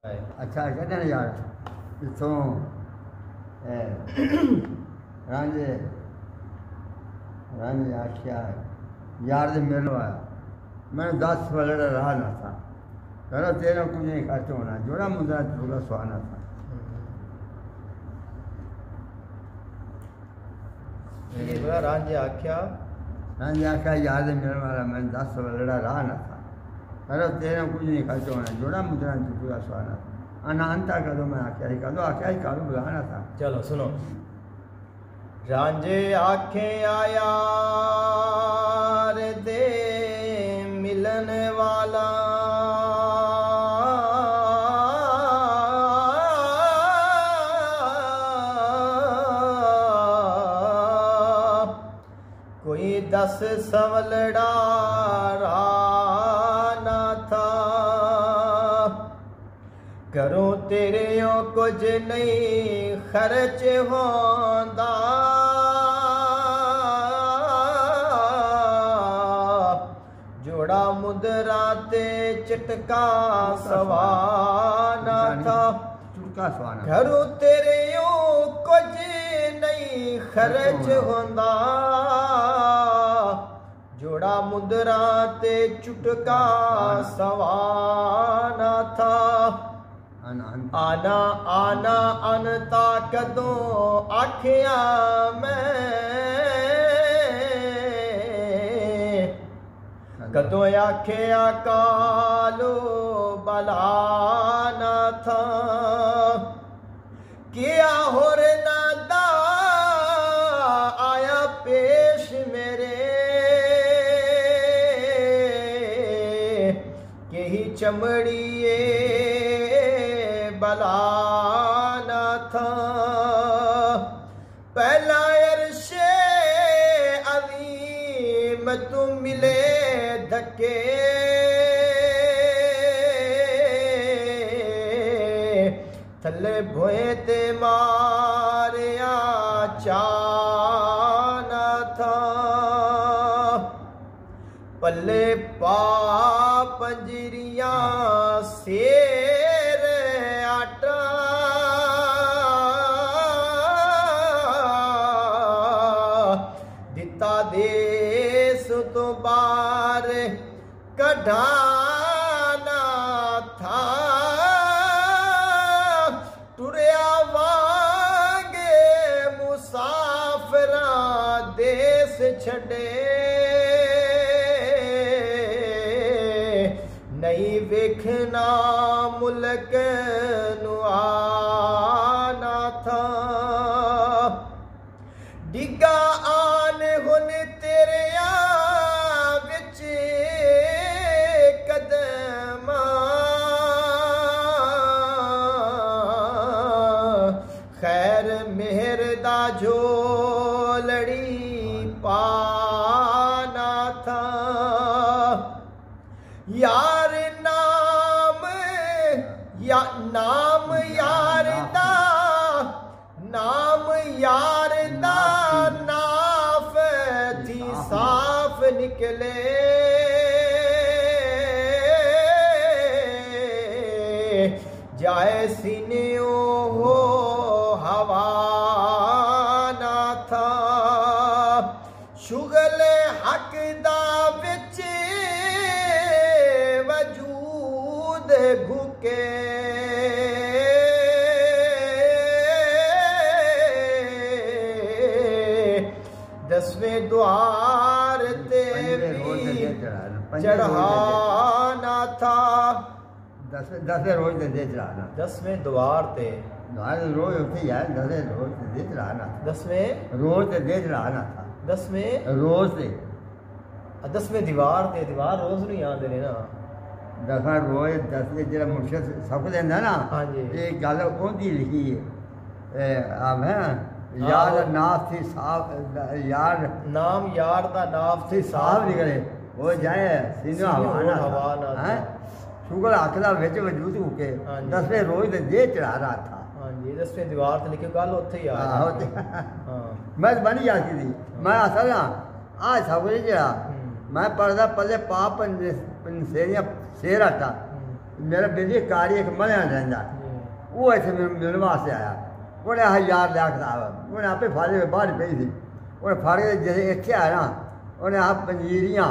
अच्छा कॾहिं यार इथों रांझे आख्या यार दे मिलन आया मैं 10 वलड़ा रहा ना था करो तेरा कुछ नहीं खर्च होना जोड़ा मुद्रा थोड़ा सुहाना था। ये बोला रांझे आख्या यार दे मिलन वाला मैं 10 वलड़ा रहा ना था करो तेरा कुछ नहीं खर्च होना जोड़ा मुद्रा थोड़ा सुहाना था। अनांता कदो मैं आख्या ही कदो बुलाना था। चलो सुनो रांझे आखे आया रे दे मिलन वाला कोई 10 सवलड़ा राना था करो तेरे यो कुछ नहीं खर्च होंदा जोड़ा मुद्रा ते चिटका सवाना था घरों तेरे यो कुछ नहीं खर्च होंदा जोड़ा मुद्रा ते चुटका सवाना था। आना आना अनता कदों आखिया मैं कदों आखिया कालो बलाना था किया होर नादा आया पेश मेरे के ही चमड़िए बलाना था पहला अरशे अज़ीम तुम मिले धक्के थले भोए ते मारिया चाना था पल्ले पा पंजरिया शेर आटा दिता देस तो बार कढ़ाना था टुरिया वांगे मुसाफरा देश छड़े नहीं वेखना मुल्क नुआना था डिगा आन हुन तेरे विच कदमा खैर मेहर दा झोलड़ी पाना था यार नाम यार दा नाफ थी साफ निकले जाए सीनियो हो हवाना था शुगल हक दा विच वजूद भूके दसवें द्वार ते चढ़ाना था 10 रोज दे चढ़ाना 10वें द्वार ते रोज उठे यार 10 रोज दे चढ़ाना 10वें रोज दे चढ़ाना था 10वें रोज से 10वें दीवार ते दीवार रोज नहीं याद देने ना 10 रोज 10 जरा मुर्शिद सब देंदा ना हाँ जी ये गल ओंदी लिखी है अब है यार नाफ थी साफ यार नाम यार दा नाफ थी साफ निकले वो जाए सीनो हवाना है शुगर आखदा विच वजूद होके 10वें रोज दे चढ़ा रहा था। हां जी 10वें दीवार ते लिखे गल ओथे ही आ हां मैं बनी जाती थी मैं असल ना आज सब जरा मैं पढ़दा पल्ले पाप पंसेरिया शेर आटा मेरा बेली कारी एक मलिया रहंदा वो इत्थे मिलने वास्ते आया उन्हें आह यार लिया किताब उन्हें आपे फाड़े बाहर पई थी उन्हें फाड़े जैसे इत्थे आया ना उन्हें आप पंजीरियां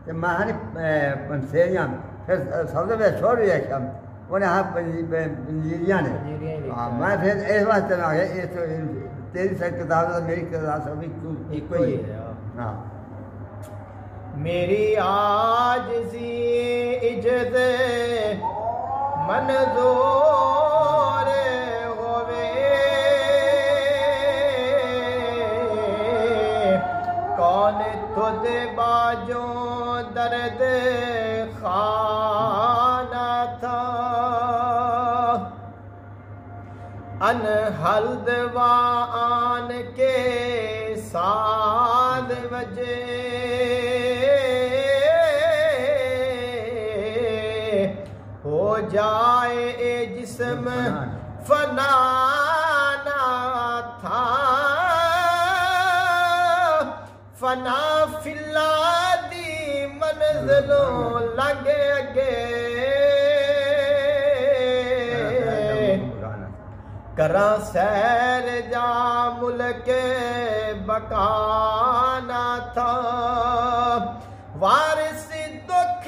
ते मैं नहीं पंसेरियां फिर सबसे पहले छोड़ दिया शाम उन्हें आप पंजीरियां ने हाँ मैं फिर इस वास्ते में आ गया इस तेरी सारी किताब तो मेरी किताब सभी एक ही है हाँ मेरी आज सी इज्जत मंजूर होवे कौन तुद बाजों दर्द खाना था अनहल्द आन के साथ वजे हो जाए ए जिस्म फना ना था फना फिल्ला दी मंजिलों लगे अगे करा सैर जा मुल्क बकाना था वारिस दुख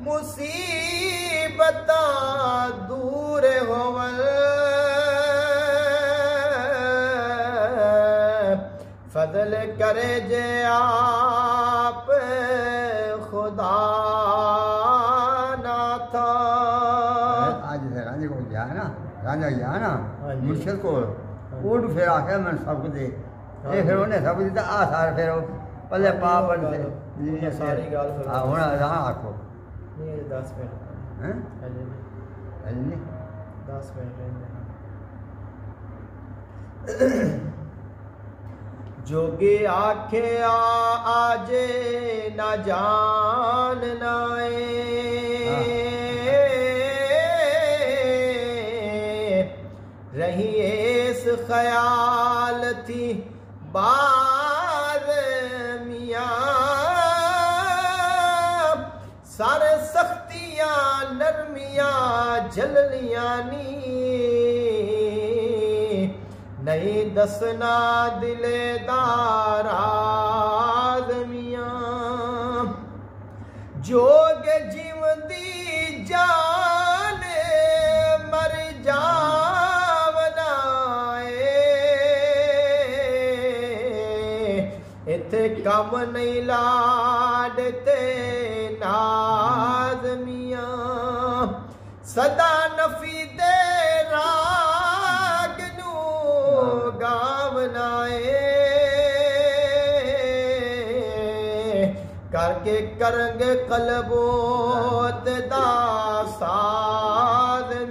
मुसीबत दूर होवल फजल करे जे आप खुदा ना था आज रांझे को गया ना रांझा गया ना मुर्शिद को उठ फिर आके मैं सब कुछ दे ये फिर उन्हें सब कुछ दिता आ सारे फिर पल्ले पाप से सारी गाल फिर हां हुन रहा आखो नहीं 10 मिनट हैं अल्ले 10 मिनट जोगे आखे आजे ना जान नाए रही इस ख्याल थी बार मियाँ सारे सख्तियाँ नरमियाँ जललियाँ नी नहीं दसना दिलेदार आदमियाँ जोग जीवदी जान मर जावनाए इथे कम नहीं लाडते नाज़मियाँ सदा नफी दे राग नू गावनाए करके करंग कलबोत दा सादमियाँ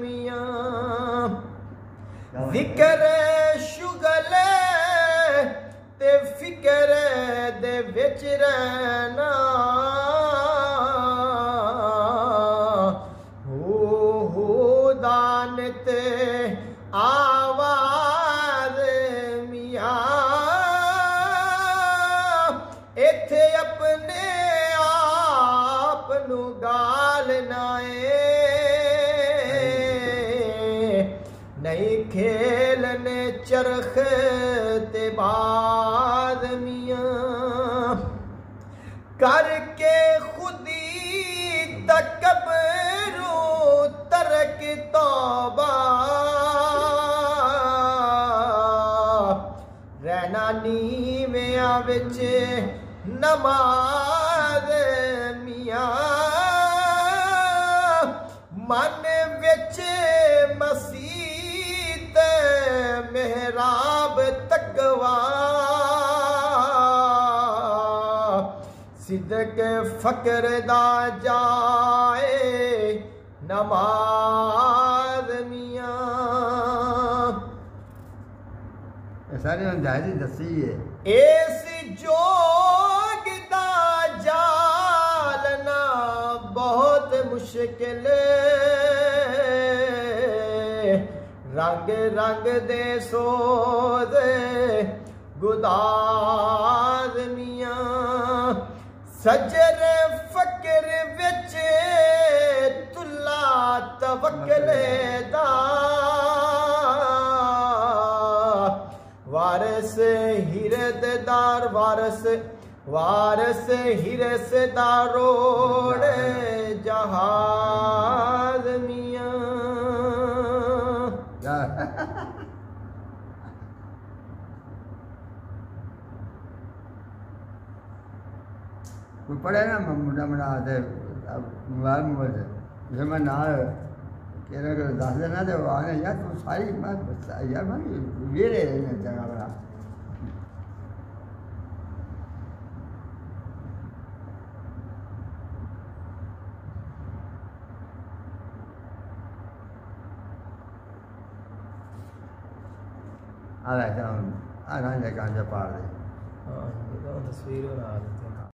जिक्र शुगल ते फिक्र दे विच रहना हो दानत आवाज मियाँ इथे अपने आप नू गाल नाए नहीं खेलने चरख ते बाद मियाँ करके खुदी तकबरू तरक तौबा रहना नीवियां विच नमाज मियाँ मन विच मसीत मेहराब तकवा सिदक फकर दा जाए नमाज मियाँ सारी जायजी दसी है एस जोग दा जालना बहुत मुश्किल रंग रंग दे सोज गुदार मियाँ सजर फकर विच वकले दा वारिस हिरदार वारिस हिरसदार रोड़ जहाज मियां कोई पढ़े ना मुंडा मुंडा आते मोबाइल से जैसे मैं ना कहने को दस देना तो आने यार तू सारी मैं यार मैं ये ले चंगा बड़ा आ रहा है आना जगह पार दे हाँ ये तो तस्वीर बना दी